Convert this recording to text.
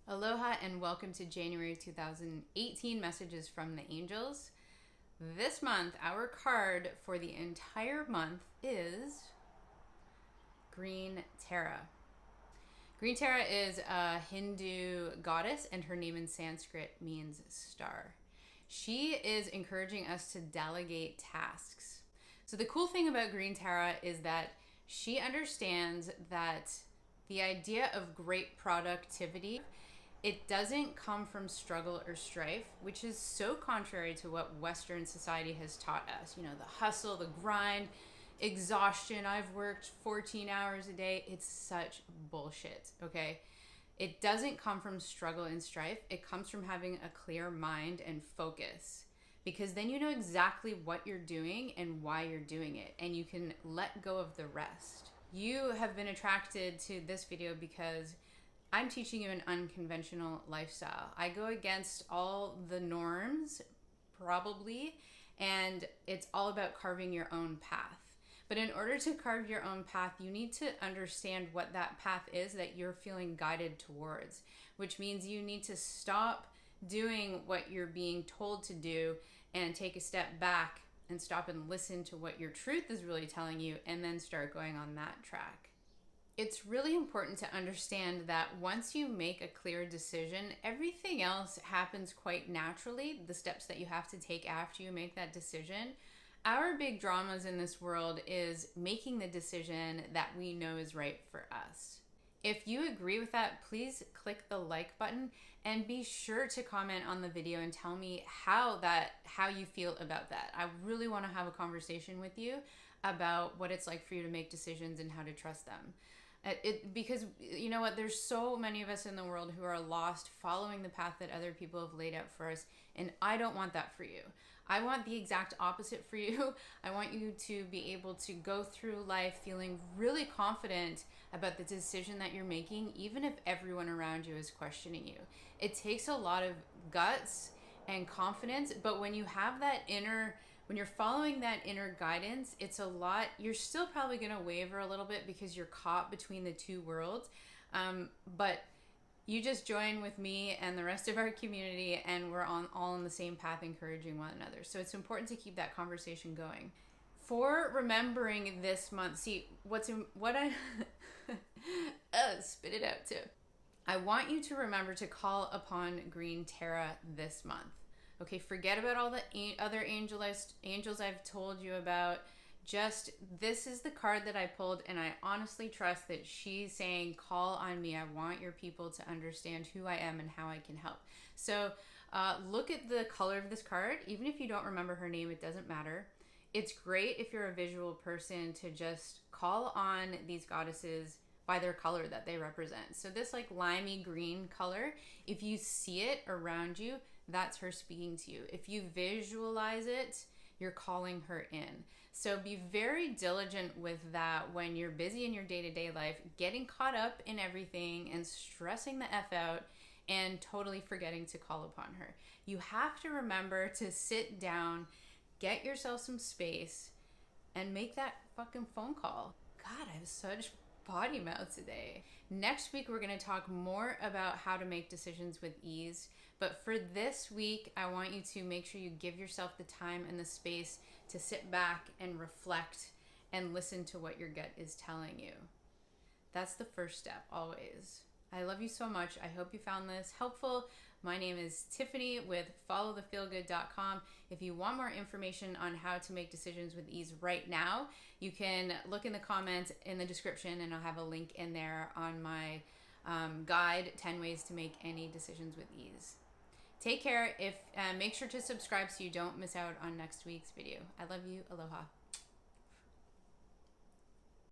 Aloha and welcome to January 2018 Messages from the Angels. This month, our card for the entire month is Green Tara. Green Tara is a Hindu goddess and her name in Sanskrit means star. She is encouraging us to delegate tasks. So the cool thing about Green Tara is that she understands that the idea of great productivity, it doesn't come from struggle or strife, which is so contrary to what Western society has taught us. You know, the hustle, the grind, exhaustion. I've worked 14 hours a day. It's such bullshit, okay? It doesn't come from struggle and strife. It comes from having a clear mind and focus, because then you know exactly what you're doing and why you're doing it, and you can let go of the rest. You have been attracted to this video because I'm teaching you an unconventional lifestyle. I go against all the norms, probably, and it's all about carving your own path. But in order to carve your own path, you need to understand what that path is that you're feeling guided towards, which means you need to stop doing what you're being told to do and take a step back and stop and listen to what your truth is really telling you, and then start going on that track. It's really important to understand that once you make a clear decision, everything else happens quite naturally, the steps that you have to take after you make that decision. Our big dramas in this world is making the decision that we know is right for us. If you agree with that, please click the like button and be sure to comment on the video and tell me how you feel about that. I really want to have a conversation with you about what it's like for you to make decisions and how to trust them. Because you know what, there's so many of us in the world who are lost following the path that other people have laid out for us, and I don't want that for you. I want the exact opposite for you. I want you to be able to go through life feeling really confident about the decision that you're making, even if everyone around you is questioning you. It takes a lot of guts and confidence, but when you have that when you're following that inner guidance, it's a lot. You're still probably going to waver a little bit because you're caught between the two worlds. But you just join with me and the rest of our community, and we're all on the same path, encouraging one another. So it's important to keep that conversation going. For remembering this month, see, spit it out too. I want you to remember to call upon Green Tara this month. Okay, forget about all the other angels I've told you about. Just, this is the card that I pulled, and I honestly trust that she's saying, call on me. I want your people to understand who I am and how I can help. So look at the color of this card. Even if you don't remember her name, it doesn't matter. It's great if you're a visual person to just call on these goddesses by their color that they represent. So this like limey green color, if you see it around you, that's her speaking to you. If you visualize it, you're calling her in. So be very diligent with that when you're busy in your day-to-day life, getting caught up in everything and stressing the F out and totally forgetting to call upon her. You have to remember to sit down, get yourself some space, and make that fucking phone call. God, I have such potty mouth today. Next week, we're going to talk more about how to make decisions with ease. But for this week, I want you to make sure you give yourself the time and the space to sit back and reflect and listen to what your gut is telling you. That's the first step, always. I love you so much. I hope you found this helpful. My name is Tiffany with followthefeelgood.com. If you want more information on how to make decisions with ease right now, you can look in the comments in the description, and I'll have a link in there on my guide, 10 ways to make any decisions with ease. Take care. Make sure to subscribe so you don't miss out on next week's video. I love you. Aloha.